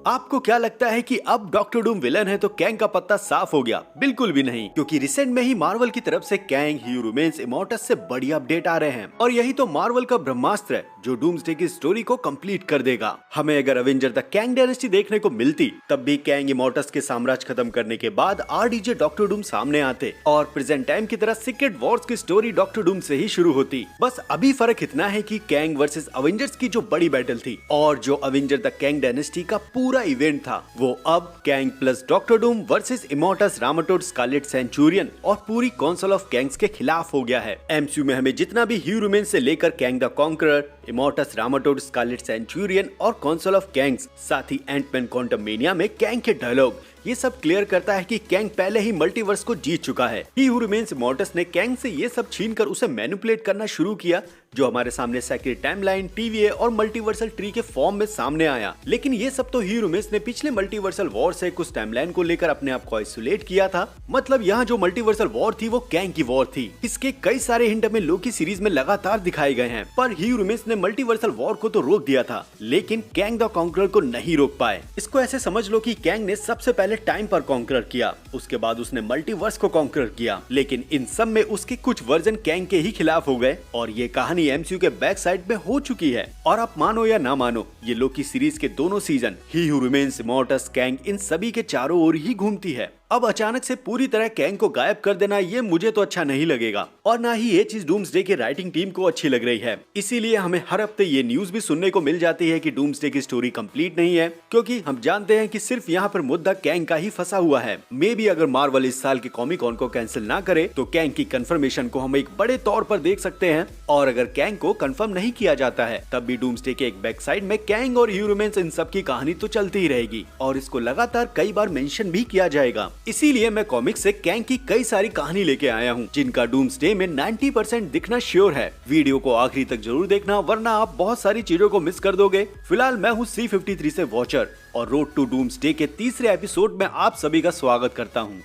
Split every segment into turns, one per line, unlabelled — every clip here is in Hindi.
आपको क्या लगता है कि अब डॉक्टर डूम विलन है तो कैंग का पत्ता साफ हो गया? बिल्कुल भी नहीं, क्योंकि रिसेंट में ही मार्वल की तरफ से कैंग, ही रिमेन्स इमॉर्टस से बड़ी अपडेट आ रहे हैं और यही तो मार्वल का ब्रह्मास्त्र है जो डूम्सडे की स्टोरी को कंप्लीट कर देगा। हमें अगर अवेंजर द कैंग डायनेस्टी देखने को मिलती तब भी कैंग इमॉर्टस के साम्राज्य खत्म करने के बाद आरडीजे डॉक्टर डूम सामने आते और प्रेजेंट टाइम की तरह सीक्रेट वॉर्स की स्टोरी डॉक्टर डूम से ही शुरू होती। बस अभी फर्क इतना है कि कैंग वर्सेस अवेंजर्स की जो बड़ी बैटल थी और जो अवेंजर द कैंग डायनेस्टी का पूरा इवेंट था वो अब Kang plus doctor Doom versus Immortus, रामाटोड, स्कारलेट सेंचुरियन और पूरी काउंसिल ऑफ कैंग्स के खिलाफ हो गया है। एमसीयू में हमें जितना भी ह्यू रिमेन्स से लेकर कैंग द कॉन्करर, इमॉर्टस, रामाटोड, स्कारलेट सेंचुरियन और काउंसिल ऑफ कैंग्स, साथ ही एंटमैन क्वांटममेनिया में कैंग के डायलॉग, ये सब क्लियर करता है कि कैंग पहले ही मल्टीवर्स को जीत चुका है। ही हू रिमेन्स इमॉर्टस ने कैंग से ये सब छीनकर उसे मैनिपुलेट करना शुरू किया जो हमारे सामने सेक्रेट टाइमलाइन, टीवीए और मल्टीवर्सल ट्री के फॉर्म में सामने आया। लेकिन ये सब तो ही रिमेन्स ने पिछले मल्टीवर्सल वॉर से कुछ टाइमलाइन को लेकर अपने आप को आइसोलेट किया था। मतलब यहाँ जो मल्टीवर्सल वॉर थी वो कैंग की वॉर थी। इसके कई सारे हिंट हमें लोकी सीरीज में लगातार दिखाए गए हैं, पर ही रिमेन्स ने मल्टीवर्सल वॉर को तो रोक दिया था लेकिन कैंग द कॉन्करर को नहीं रोक पाए। इसको ऐसे समझ लो कि कैंग ने सबसे पहले टाइम पर कॉन्करर किया, उसके बाद उसने मल्टीवर्स को कॉन्करर किया, लेकिन इन सब में उसके कुछ वर्जन कैंग के ही खिलाफ हो गए और ये कहानी एमसीयू के बैक साइड में हो चुकी है। और आप मानो या ना मानो, ये लोकी सीरीज के दोनों सीजन ही हू रिमेन्स, इमॉर्टस, कैंग, इन सभी के चारों ओर ही घूमती है। अब अचानक से पूरी तरह कैंग को गायब कर देना ये मुझे तो अच्छा नहीं लगेगा और ना ही ये चीज डूम्सडे की राइटिंग टीम को अच्छी लग रही है। इसीलिए हमें हर हफ्ते ये न्यूज भी सुनने को मिल जाती है कि डूम्सडे की स्टोरी कंप्लीट नहीं है, क्योंकि हम जानते हैं कि सिर्फ यहाँ पर मुद्दा कैंग का ही फंसा हुआ है। मे बी अगर मार्वल इस साल की कॉमिक कॉन को कैंसिल ना करे तो कैंग की कंफर्मेशन को हम एक बड़े तौर पर देख सकते हैं, और अगर कैंग को कंफर्म नहीं किया जाता है तब भी डूम्सडे के एक बैक साइड में कैंग और ह्यू रिमेन्स, इन सब की कहानी तो चलती ही रहेगी और इसको लगातार कई बार मेंशन भी किया जाएगा। इसीलिए मैं कॉमिक से कैंग की कई सारी कहानी लेके आया हूँ जिनका डूम्सडे में 90% दिखना श्योर है। वीडियो को आखिरी तक जरूर देखना वरना आप बहुत सारी चीजों को मिस कर दोगे। फिलहाल मैं हूँ C53 से वॉचर और रोड टू डूम्सडे के तीसरे एपिसोड में आप सभी का स्वागत करता हूँ।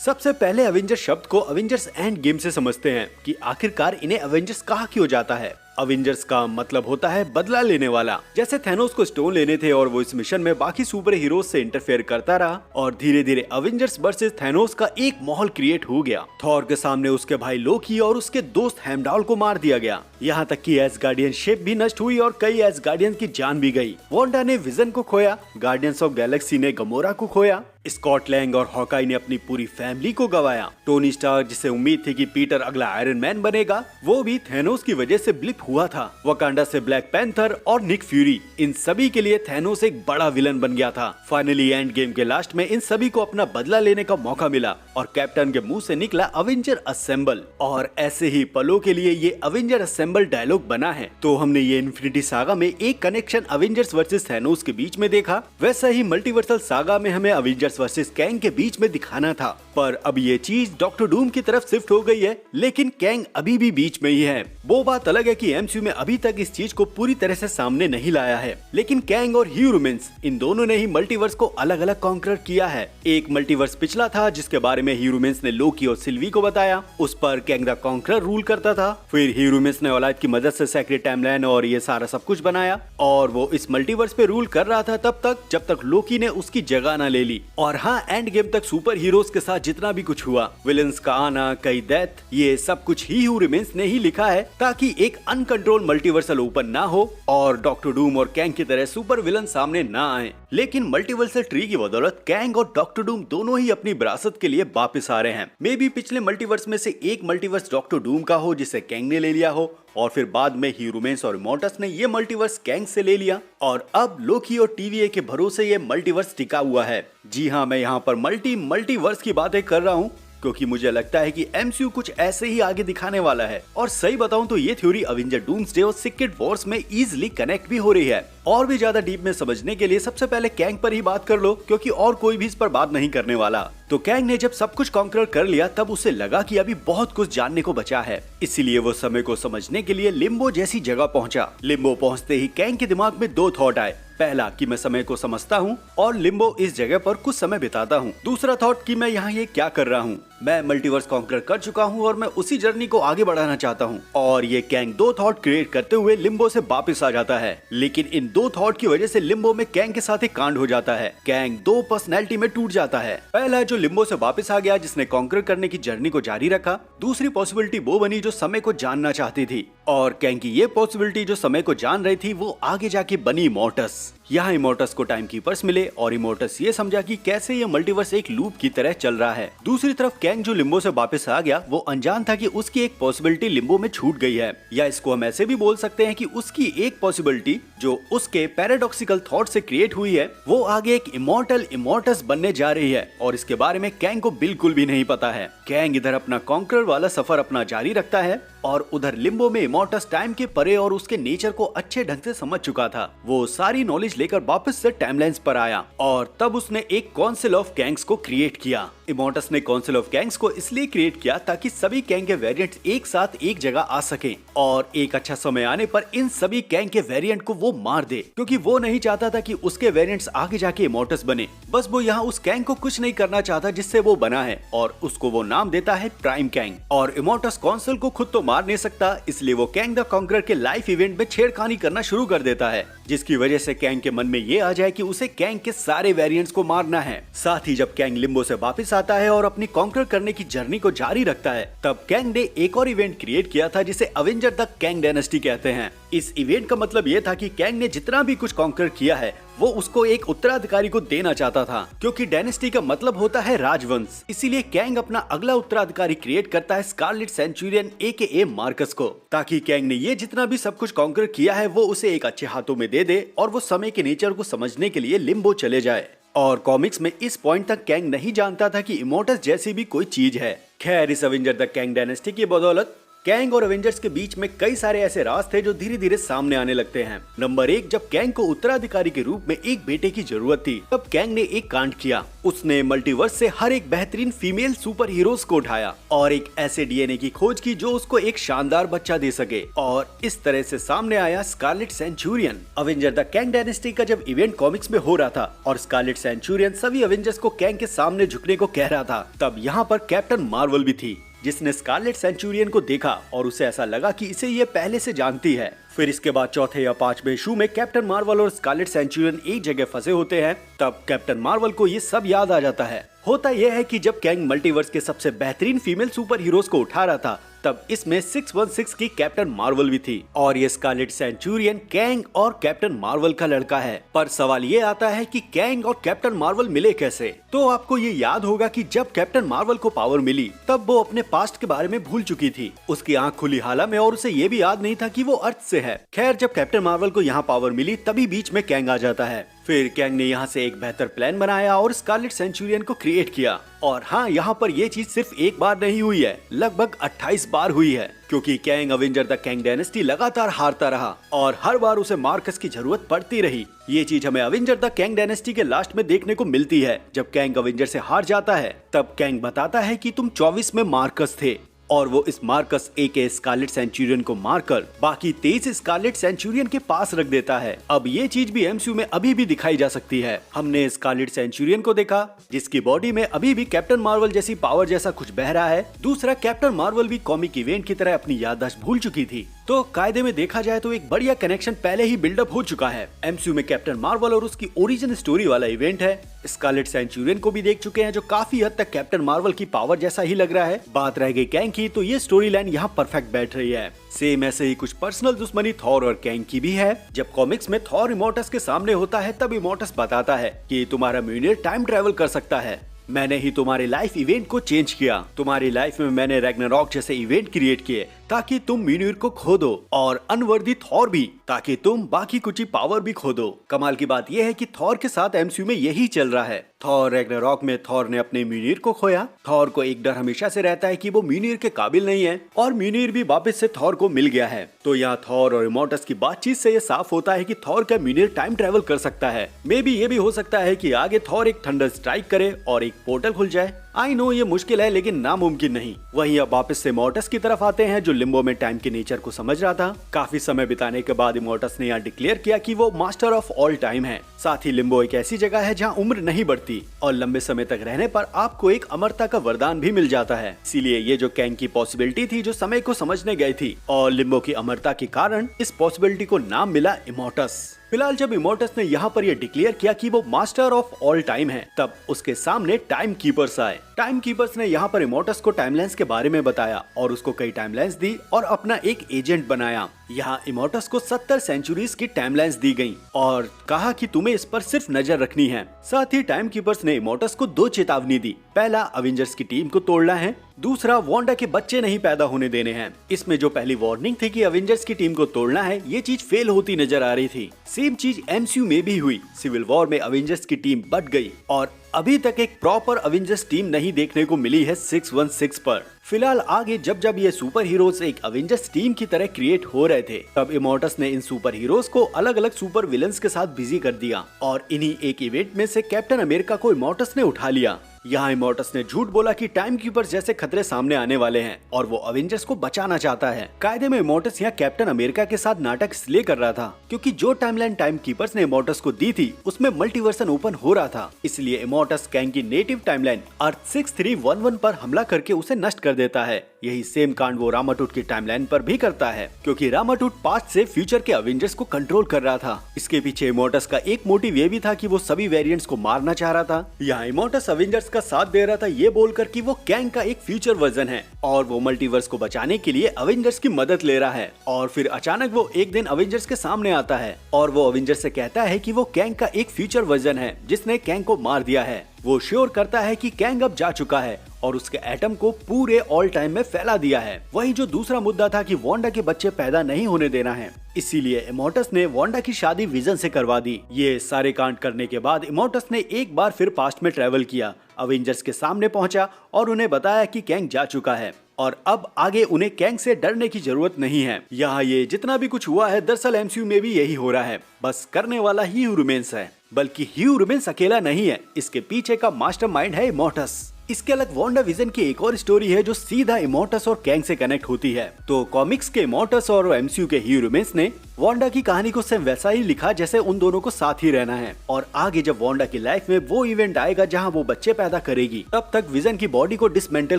सबसे पहले अवेंजर शब्द को अवेंजर्स एंड गेम से समझते हैं कि आखिरकार इन्हें अवेंजर्स कहा क्यों जाता है। अवेंजर्स का मतलब होता है बदला लेने वाला। जैसे थैनोस को स्टोन लेने थे और वो इस मिशन में बाकी सुपर हीरोज से इंटरफेयर करता रहा और धीरे धीरे अवेंजर्स वर्सेस थैनोस का एक माहौल क्रिएट हो गया। थॉर के सामने उसके भाई लोकी और उसके दोस्त हेमडाल को मार दिया गया। यहाँ तक कि एसगार्डियन शिप भी नष्ट हुई और कई एसगार्डियन की जान भी गई। वांडा ने विजन को खोया, गार्डियंस ऑफ गैलेक्सी ने गमोरा को खोया, स्कॉट लैंग और हॉकाई ने अपनी पूरी फैमिली को गवाया। टोनी स्टार्क, जिसे उम्मीद थी कि पीटर अगला आयरन मैन बनेगा, वो भी थैनोस की वजह से ब्लिप हुआ था। वकांडा से ब्लैक पैंथर और निक फ्यूरी, इन सभी के लिए थैनोस एक बड़ा विलन बन गया था। फाइनली एंड गेम के लास्ट में इन सभी को अपना बदला लेने का मौका मिला और कैप्टन के मुंह से निकला अवेंजर असेंबल, और ऐसे ही पलों के लिए ये अवेंजर असेंबल डायलॉग बना है। तो हमने ये इन्फिनिटी सागा में एक कनेक्शन अवेंजर्स वर्सेस थैनोस के बीच में देखा, वैसा ही मल्टीवर्सल सागा में हमें अवेंजर्स वर्सेस कैंग के बीच में दिखाना था। पर अब ये चीज डॉक्टर डूम की तरफ शिफ्ट हो गई है, लेकिन कैंग अभी भी बीच में ही है। वो बात अलग है कि एमसीयू में अभी तक इस चीज को पूरी तरह से सामने नहीं लाया है, लेकिन कैंग और ह्यू रिमेन्स, इन दोनों ने ही मल्टीवर्स को अलग अलग कॉन्कर किया है। एक मल्टीवर्स पिछला था जिसके बारे में ह्यू रिमेन्स ने लोकी और सिल्वी को बताया, उस पर कैंग द कॉन्करर रूल करता था। फिर ह्यू रिमेन्स ने औलाद की मदद से सेक्रेट टाइमलाइन और ये सारा सब कुछ बनाया और वो इस मल्टीवर्स पे रूल कर रहा था तब तक जब तक लोकी ने उसकी जगह न ले ली। और हाँ, एंड गेम तक सुपर हीरोज के साथ जितना भी कुछ हुआ, विलन्स का आना, कई डेथ, ये सब कुछ ही हू रिमेन्स ने ही लिखा है ताकि एक अनकंट्रोल मल्टीवर्सल ओपन ना हो और डॉक्टर डूम और कैंग की तरह सुपर विलन सामने ना आए। लेकिन मल्टीवर्सल ट्री की बदौलत कैंग और डॉक्टर डूम दोनों ही अपनी विरासत के लिए वापस आ रहे हैं। मे बी पिछले मल्टीवर्स में से एक मल्टीवर्स डॉक्टर डूम का हो जिसे कैंग ने ले लिया हो और फिर बाद में ही रिमेन्स और इमॉर्टस ने ये मल्टीवर्स कैंग से ले लिया और अब लोकी और टीवीए के भरोसे ये मल्टीवर्स टिका हुआ है। जी हाँ, मैं यहाँ पर मल्टीवर्स की बातें कर रहा हूँ क्योंकि मुझे लगता है कि एमसीयू कुछ ऐसे ही आगे दिखाने वाला है। और सही बताऊं तो ये थ्योरी अवेंजर डूम्सडे और सीक्रेट वॉर्स में इजीली कनेक्ट भी हो रही है। और भी ज्यादा डीप में समझने के लिए सबसे पहले कैंग पर ही बात कर लो, क्योंकि और कोई भी इस पर बात नहीं करने वाला। तो कैंग ने जब सब कुछ कॉन्कर कर लिया तब उसे लगा कि अभी बहुत कुछ जानने को बचा है, इसीलिए वो समय को समझने के लिए लिम्बो जैसी जगह पहुंचा। लिम्बो पहुंचते ही कैंग के दिमाग में दो थॉट आए। पहला कि मैं समय को समझता हूँ और लिम्बो इस जगह पर कुछ समय बिताता हूँ। दूसरा थॉट कि मैं यहाँ ये क्या कर रहा हूँ। मैं मल्टीवर्स कॉन्कर कर चुका हूँ और मैं उसी जर्नी को आगे बढ़ाना चाहता हूँ। और ये कैंग दो थॉट क्रिएट करते हुए लिम्बो से वापस आ जाता है, लेकिन इन दो थॉट की वजह से लिम्बो में कैंग के साथ एक कांड हो जाता है। कैंग दो पर्सनैलिटी में टूट जाता है। पहला जो लिम्बो से वापस आ गया, जिसने कॉन्कर करने की जर्नी को जारी रखा। दूसरी पॉसिबिलिटी वो बनी जो समय को जानना चाहती थी, और कैंग की ये पॉसिबिलिटी जो समय को जान रही थी वो आगे जाके बनी इमोर्टस। यहाँ इमोर्टस को टाइम कीपर्स मिले और इमोर्टस ये समझा कि कैसे ये मल्टीवर्स एक लूप की तरह चल रहा है। दूसरी तरफ कैंग जो लिम्बो से वापस आ गया, वो अनजान था कि उसकी एक पॉसिबिलिटी लिम्बो में छूट गई है, या इसको हम ऐसे भी बोल सकते हैं कि उसकी एक पॉसिबिलिटी जो उसके पैराडॉक्सिकल थॉट से क्रिएट हुई है, वो आगे एक इमोर्टल इमोर्टस बनने जा रही है, और इसके बारे में कैंग को बिल्कुल भी नहीं पता है। कैंग इधर अपना कॉन्करर वाला सफर अपना जारी रखता है, और उधर लिम्बो में इमोर्टस टाइम के परे और उसके नेचर को अच्छे ढंग से समझ चुका था। वो सारी नॉलेज लेकर वापस से टाइमलाइंस पर आया, और तब उसने एक काउंसिल ऑफ कैंग्स को क्रिएट किया। इमोर्टस ने काउंसिल ऑफ कैंग्स को इसलिए क्रिएट किया ताकि सभी कैंग के वेरिएंट्स एक साथ एक जगह आ सकें, और एक अच्छा समय आने पर इन सभी कैंग के वेरिएंट को वो मार दे, क्योंकि वो नहीं चाहता था कि उसके वेरिएंट्स आगे जाके इमोर्टस बने। बस वो यहाँ उस कैंग को कुछ नहीं करना चाहता जिससे वो बना है, और उसको वो नाम देता है प्राइम कैंग। और इमोर्टस काउंसिल को खुद तो मार नहीं सकता, इसलिए वो कैंग द कॉन्करर के लाइफ इवेंट में छेड़खानी करना शुरू कर देता है, जिसकी वजह से कैंग के मन में ये आ जाए कि उसे कैंग के सारे वेरिएंट्स को मारना है। साथ ही जब कैंग लिम्बो से वापस आता है और अपनी कॉन्कर करने की जर्नी को जारी रखता है, तब कैंग ने एक और इवेंट क्रिएट किया था जिसे अवेंजर द कैंग डायनेस्टी कहते हैं। इस इवेंट का मतलब ये था कि कैंग ने जितना भी कुछ कॉन्कर किया है वो उसको एक उत्तराधिकारी को देना चाहता था, क्योंकि डायनेस्टी का मतलब होता है राजवंश। इसीलिए कैंग अपना अगला उत्तराधिकारी क्रिएट करता है स्कारलेट सेंचुरियन AKA मार्कस को, ताकि कैंग ने ये जितना भी सब कुछ कॉन्कर किया है वो उसे एक अच्छे हाथों में दे दे और वो समय के नेचर को समझने के लिए लिम्बो चले जाए। और कॉमिक्स में इस पॉइंट तक कैंग नहीं जानता था कि इमोर्टस जैसी भी कोई चीज है। खैर, इस अवेंजर द कैंग डायनेस्टी की बदौलत कैंग और एवेंजर्स के बीच में कई सारे ऐसे राज थे जो धीरे धीरे सामने आने लगते हैं। नंबर 1, जब कैंग को उत्तराधिकारी के रूप में एक बेटे की जरूरत थी, तब कैंग ने एक कांड किया। उसने मल्टीवर्स से हर एक बेहतरीन फीमेल सुपर हीरोज को उठाया और एक ऐसे DNA की खोज की जो उसको एक शानदार बच्चा दे सके, और इस तरह से सामने आया Scarlet Centurion. Avenger the Kang Dynasty का जब इवेंट कॉमिक्स में हो रहा था और स्कारलेट सेंचुरियन सभी अवेंजर्स को कैंग के सामने झुकने को कह रहा था, तब यहाँ पर कैप्टन मार्वल भी थी, जिसने स्कारलेट सेंचुरियन को देखा और उसे ऐसा लगा कि इसे ये पहले से जानती है। फिर इसके बाद चौथे या पांचवें इशू में कैप्टन मार्वल और स्कारलेट सेंचुरियन एक जगह फंसे होते हैं। तब कैप्टन मार्वल को ये सब याद आ जाता है। होता यह है कि जब कैंग मल्टीवर्स के सबसे बेहतरीन फीमेल सुपर हीरोज को उठा रहा था, तब इसमें 616 की कैप्टन मार्वल भी थी, और ये स्कारलेट सेंचुरियन कैंग और कैप्टन मार्वल का लड़का है। पर सवाल ये आता है कि कैंग और कैप्टन मार्वल मिले कैसे? तो आपको ये याद होगा कि जब कैप्टन मार्वल को पावर मिली, तब वो अपने पास्ट के बारे में भूल चुकी थी। उसकी आंख खुली हाला में, और उसे ये भी याद नहीं था कि वो अर्थ से है। खैर, जब कैप्टन मार्वल को यहाँ पावर मिली, तभी बीच में कैंग आ जाता है। फिर कैंग ने यहाँ से एक बेहतर प्लान बनाया और स्कारलेट सेंचुरियन को क्रिएट किया। और हाँ, यहाँ पर ये चीज सिर्फ एक बार नहीं हुई है, लगभग 28 बार हुई है, क्योंकि Kang Avenger the Kang dynasty लगातार हारता रहा और हर बार उसे मार्कस की जरूरत पड़ती रही। ये चीज हमें अवेंजर द कैंग डायनेस्टी के लास्ट में देखने को मिलती है। जब कैंग अवेंजर से हार जाता है, तब कैंग बताता है कि तुम 24 में मार्कस थे, और वो इस मार्कस AKA स्कारलेट सेंचुरियन को मारकर बाकी 23 स्कारलेट सेंचुरियन के पास रख देता है। अब ये चीज भी MCU में अभी भी दिखाई जा सकती है। हमने स्कारलेट सेंचुरियन को देखा, जिसकी बॉडी में अभी भी कैप्टन मार्वल जैसी पावर जैसा कुछ बह रहा है। दूसरा, कैप्टन मार्वल भी कॉमिक इवेंट की तरह अपनी याददाश्त भूल चुकी थी। तो कायदे में देखा जाए तो एक बढ़िया कनेक्शन पहले ही बिल्डअप हो चुका है। MCU में कैप्टन मार्वल और उसकी ओरिजिन स्टोरी वाला इवेंट है। स्कारलेट सेंचुरियन को भी देख चुके हैं, जो काफी हद तक कैप्टन मार्वल की पावर जैसा ही लग रहा है। बात रह गई कैंग की, तो ये स्टोरी लाइन यहाँ परफेक्ट बैठ रही है। सेम ऐसे ही कुछ पर्सनल दुश्मनी थॉर और कैंग की भी है। जब कॉमिक्स में थॉर इमोर्टस के सामने होता है, तब इमोर्टस बताता है कि तुम्हारा म्यूनिर टाइम ट्रेवल कर सकता है। मैंने ही तुम्हारे लाइफ इवेंट को चेंज किया। तुम्हारी लाइफ में मैंने रैग्नारॉक जैसे इवेंट क्रिएट किए ताकि तुम म्यूनिर को खो दो, और अनवर्दी थॉर भी, ताकि तुम बाकी कुछ पावर भी खो दो। कमाल की बात यह है कि थॉर के साथ MCU में यही चल रहा है। थॉर रैग्नारॉक में थॉर ने अपने म्यूनिर को खोया। थॉर को एक डर हमेशा से रहता है कि वो म्यूनिर के काबिल नहीं है, और म्यूनिर भी वापस से थॉर को मिल गया है। तो यहाँ थॉर और इमोर्टस की बातचीत से ये साफ होता है कि थॉर का म्यूनिर टाइम ट्रेवल कर सकता है। मे बी ये भी हो सकता है कि आगे थॉर एक थंडर स्ट्राइक करे और एक पोर्टल खुल जाए। आई नो ये मुश्किल है लेकिन नामुमकिन नहीं। वहीं अब वापस से इमोर्टस की तरफ आते हैं जो लिम्बो में टाइम के नेचर को समझ रहा था। काफी समय बिताने के बाद इमोर्टस ने यहाँ डिक्लेयर किया कि वो मास्टर ऑफ ऑल टाइम है। साथ ही लिम्बो एक ऐसी जगह है जहाँ उम्र नहीं बढ़ती और लंबे समय तक रहने पर आपको एक अमरता का वरदान भी मिल जाता है। इसीलिए ये जो कैंग की पॉसिबिलिटी थी जो समय को समझने गई थी और लिम्बो की अमरता के कारण इस पॉसिबिलिटी को नाम मिला इमोर्टस। फिलहाल जब इमोर्टस ने यहाँ पर यह डिक्लेयर किया कि वो मास्टर ऑफ ऑल टाइम है तब उसके सामने टाइम कीपर्स आए। टाइम कीपर्स ने यहाँ पर इमोर्टस को टाइमलाइंस के बारे में बताया और उसको कई टाइमलाइंस दी और अपना एक एजेंट बनाया। यहाँ इमोर्टस को 70 सेंचुरीज की टाइमलाइंस दी गई और कहा कि तुम्हें इस पर सिर्फ नजर रखनी है। साथ ही टाइम कीपर्स ने इमोर्टस को 2 चेतावनी दी। पहला, अवेंजर्स की टीम को तोड़ना है। दूसरा, वांडा के बच्चे नहीं पैदा होने देने हैं। इसमें जो पहली वार्निंग थी कि अवेंजर्स की टीम को तोड़ना है, ये चीज फेल होती नजर आ रही थी। सेम चीज एमसीयू में भी हुई। सिविल वॉर में अवेंजर्स की टीम बट गई और अभी तक एक प्रॉपर अवेंजर्स टीम नहीं देखने को मिली है 616 पर। फिलहाल आगे जब जब ये सुपर हीरोज एक अवेंजर्स टीम की तरह क्रिएट हो रहे थे तब इमोर्टस ने इन सुपर हीरोज को अलग अलग सुपर विलन्स के साथ बिजी कर दिया और इन्हीं एक इवेंट में से कैप्टन अमेरिका को इमोर्टस ने उठा लिया। यहाँ इमोर्टस ने झूठ बोला कि टाइम कीपर्स जैसे खतरे सामने आने वाले हैं और वो अवेंजर्स को बचाना चाहता है। कायदे में इमोर्टस यहाँ कैप्टन अमेरिका के साथ नाटक इसलिए कर रहा था क्योंकि जो टाइमलाइन टाइम कीपर्स ने इमोर्टस को दी थी उसमें मल्टीवर्सन ओपन हो रहा था। इसलिए इमोर्टस कैंग की नेटिव टाइमलाइन अर्थ 6311 पर हमला करके उसे नष्ट कर देता है। यही सेम कांड वो रामाटूट की टाइमलाइन पर भी करता है क्योंकि रामाटूट पास्ट से फ्यूचर के अवेंजर्स को कंट्रोल कर रहा था। इसके पीछे इमोर्टस का एक मोटिव ये भी था कि वो सभी वेरिएंट्स को मारना चाह रहा था। यहाँ इमोर्टस अवेंजर्स का साथ दे रहा था ये बोलकर कि वो कैंग का एक फ्यूचर वर्जन है और वो मल्टीवर्स को बचाने के लिए अवेंजर्स की मदद ले रहा है। और फिर अचानक वो एक दिन अवेंजर्स के सामने आता है और वो अवेंजर्स से कहता है कि वो कैंग का एक फ्यूचर वर्जन है जिसने कैंग को मार दिया है। वो श्योर करता है कि कैंग अब जा चुका है और उसके एटम को पूरे ऑल टाइम में फैला दिया है। वही जो दूसरा मुद्दा था कि वांडा के बच्चे पैदा नहीं होने देना है, इसीलिए इमोर्टस ने वांडा की शादी विजन से करवा दी। ये सारे कांड करने के बाद इमोर्टस ने एक बार फिर पास्ट में ट्रेवल किया, अवेंजर्स के सामने पहुंचा और उन्हें बताया कि कैंग जा चुका है और अब आगे उन्हें कैंग से डरने की जरूरत नहीं है। यहाँ ये जितना भी कुछ हुआ है दरअसल एमसीयू में भी यही हो रहा है, बस करने वाला ह्यू रूमेंस है। बल्कि ह्यू रूमेंस अकेला नहीं है, इसके पीछे का मास्टरमाइंड है इमोर्टस। इसके अलग वांडा विजन की एक और स्टोरी है जो सीधा इमोर्टस और कैंग से कनेक्ट होती है। तो कॉमिक्स के इमोर्टस और एमसीयू के ह्यू रूमेंस ने वांडा की कहानी को सेम वैसा ही लिखा जैसे उन दोनों को साथ ही रहना है और आगे जब वांडा की लाइफ में वो इवेंट आएगा जहां वो बच्चे पैदा करेगी तब तक विजन की बॉडी को डिसमेंटल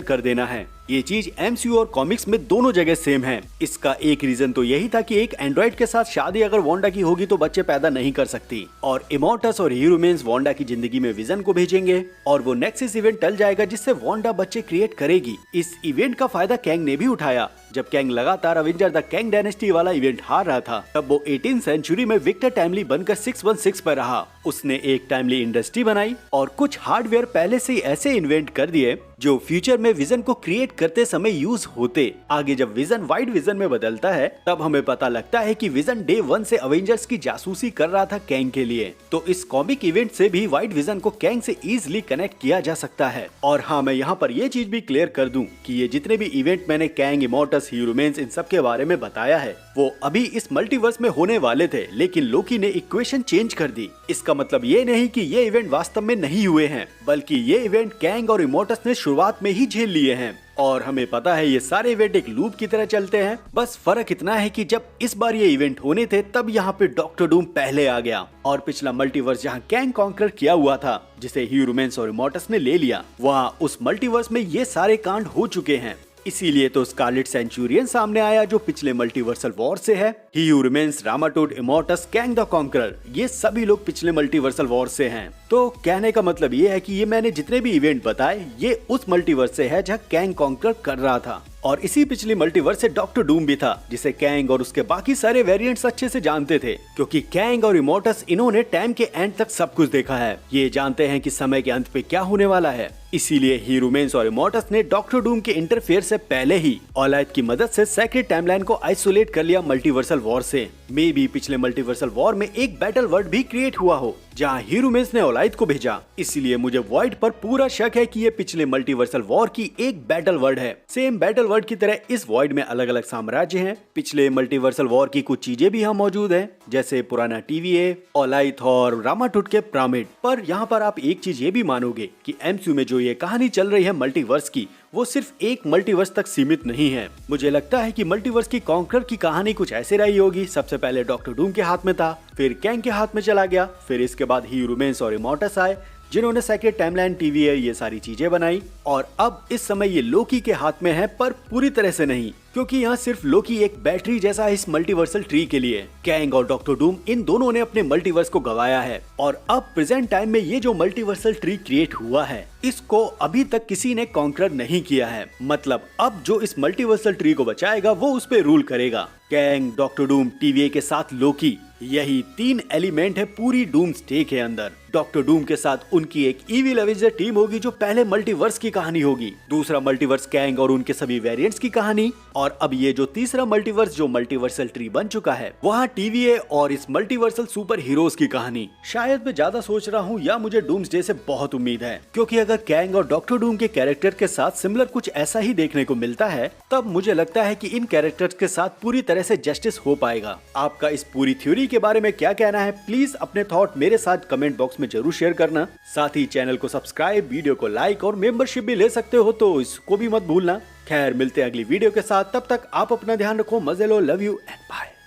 कर देना है। ये चीज एमसीयू और कॉमिक्स में दोनों जगह सेम है। इसका एक रीजन तो यही था कि एक एंड्रॉइड के साथ शादी अगर वांडा की होगी तो बच्चे पैदा नहीं कर सकती और इमोर्टस और ह्यू रूमेंस वांडा की जिंदगी में विजन को भेजेंगे और वो नेक्सस इवेंट टल जाएगा जिससे वांडा बच्चे क्रिएट करेगी। इस इवेंट का फायदा कैंग ने भी उठाया। जब कैंग लगातार अवेंजर द कैंग डायनेस्टी वाला इवेंट हार रहा था तब वो 18th सेंचुरी में विक्टर टाइमली बनकर 616 पर रहा। उसने एक टाइमली इंडस्ट्री बनाई और कुछ हार्डवेयर पहले से ही ऐसे इन्वेंट कर दिए जो फ्यूचर में विजन को क्रिएट करते समय यूज होते। आगे जब विजन वाइट विजन में बदलता है तब हमें पता लगता है कि विजन डे 1 से अवेंजर्स की जासूसी कर रहा था कैंग के लिए। तो इस कॉमिक इवेंट से भी वाइट विजन को कैंग से इजीली कनेक्ट किया जा सकता है। और हाँ, मैं यहाँ पर ये चीज भी क्लियर कर दूं कि ये जितने भी इवेंट मैंने कैंग, इमोर्टस, ह्यू रूमेंस इन सब के बारे में बताया है वो अभी इस मल्टीवर्स में होने वाले थे, लेकिन लोकी ने इक्वेशन चेंज कर दी। इसका मतलब ये नहीं कि ये इवेंट वास्तव में नहीं हुए हैं, बल्कि ये इवेंट कैंग और इमोर्टस ने शुरुआत में ही झेल लिए हैं। और हमें पता है ये सारे इवेंट एक लूप की तरह चलते हैं। बस फर्क इतना है कि जब इस बार ये इवेंट होने थे तब यहाँ पे डॉक्टर डूम पहले आ गया और पिछला मल्टीवर्स जहाँ कैंग कॉन्कर किया हुआ था जिसे ह्यू रूमेंस और इमोर्टस ने ले लिया, वहाँ उस मल्टीवर्स में ये सारे कांड हो चुके हैं। इसीलिए तो स्कारलेट सेंचुरियन सामने आया जो पिछले मल्टीवर्सल वॉर से है। ह्यू रूमेंस, रामाटूट, इमोर्टस, कैंग द कॉन्करर, ये सभी लोग पिछले मल्टीवर्सल वॉर से हैं। तो कहने का मतलब ये है कि ये मैंने जितने भी इवेंट बताए ये उस मल्टीवर्स से है जहाँ कैंग कॉन्कर कर रहा था और इसी पिछली मल्टीवर्स से डॉक्टर डूम भी था जिसे कैंग और उसके बाकी सारे वेरिएंट्स अच्छे से जानते थे क्योंकि कैंग और इमोर्टस इन्होंने टाइम के एंड तक सब कुछ देखा है। ये जानते हैं कि समय के अंत पे क्या होने वाला है। इसीलिए ह्यू रूमेंस और इमोर्टस ने डॉक्टर डूम के इंटरफेयर से पहले ही ऑलाइट की मदद से सेक्रेट टाइमलाइन को आइसोलेट कर लिया मल्टीवर्सल वॉर से। मे बी पिछले मल्टीवर्सल वॉर में एक बैटल वर्ल्ड भी क्रिएट हुआ हो जहाँ ह्यू रूमेंस ने ऑलाइट को भेजा। इसीलिए मुझे वॉइड पर पूरा शक है कि ये पिछले मल्टीवर्सल वॉर की एक बैटल वर्ल्ड है। सेम बैटल वर्ल्ड की तरह इस वॉइड में अलग अलग साम्राज्य हैं। पिछले मल्टीवर्सल वॉर की कुछ चीजें भी यहाँ मौजूद हैं जैसे पुराना TVA, ऑलाइट और रामाटूट के पिरामिड। पर यहाँ पर आप एक चीज ये भी मानोगे कि एमसीयू में जो जो ये कहानी चल रही है मल्टीवर्स की, वो सिर्फ एक मल्टीवर्स तक सीमित नहीं है। मुझे लगता है कि मल्टीवर्स की कॉन्करर की कहानी कुछ ऐसे रही होगी। सबसे पहले डॉक्टर डूम के हाथ में था, फिर कैंग के हाथ में चला गया, फिर इसके बाद ही रूमेंस और इमोर्टस आए जिन्होंने सेक्रेट टाइमलाइन, TVA ये सारी चीजें बनाई, और अब इस समय ये लोकी के हाथ में है, पर पूरी तरह से नहीं, क्योंकि यहाँ सिर्फ लोकी एक बैटरी जैसा है इस मल्टीवर्सल ट्री के लिए। कैंग और डॉक्टर डूम इन दोनों ने अपने मल्टीवर्स को गवाया है, और अब प्रेजेंट टाइम में ये जो मल्टीवर्सल ट्री क्रिएट हुआ है, इसको अभी तक किसी ने कॉन्कर नहीं किया है। मतलब अब जो इस मल्टीवर्सल ट्री को बचाएगा वो उस पे रूल करेगा। कैंग, डॉक्टर डूम, TVA के साथ लोकी, यही 3 एलिमेंट है पूरी डूम्सडे के अंदर। डॉक्टर डूम के साथ उनकी एक इविल एवेंजर टीम होगी जो पहले मल्टीवर्स की कहानी होगी, दूसरा मल्टीवर्स कैंग और उनके सभी वेरिएंट्स की कहानी, और अब ये जो तीसरा मल्टीवर्स जो मल्टीवर्सल ट्री बन चुका है, वहाँ TVA और इस मल्टीवर्सल सुपर हीरोज की कहानी। शायद मैं ज्यादा सोच रहा हूँ या मुझे डूम्सडे से बहुत उम्मीद है, क्योंकि अगर कैंग और डॉक्टर डूम के कैरेक्टर के साथ सिमिलर कुछ ऐसा ही देखने को मिलता है, तब मुझे लगता है कि इन कैरेक्टर्स के साथ पूरी तरह से जस्टिस हो पाएगा। आपका इस पूरी थ्योरी के बारे में क्या कहना है, प्लीज अपने थॉट मेरे साथ कमेंट बॉक्स में जरूर शेयर करना। साथ ही चैनल को सब्सक्राइब, वीडियो को लाइक और मेंबरशिप भी ले सकते हो, तो इसको भी मत भूलना। खैर, मिलते हैं अगली वीडियो के साथ, तब तक आप अपना ध्यान रखो, मजे लो, लव यू एंड बाय।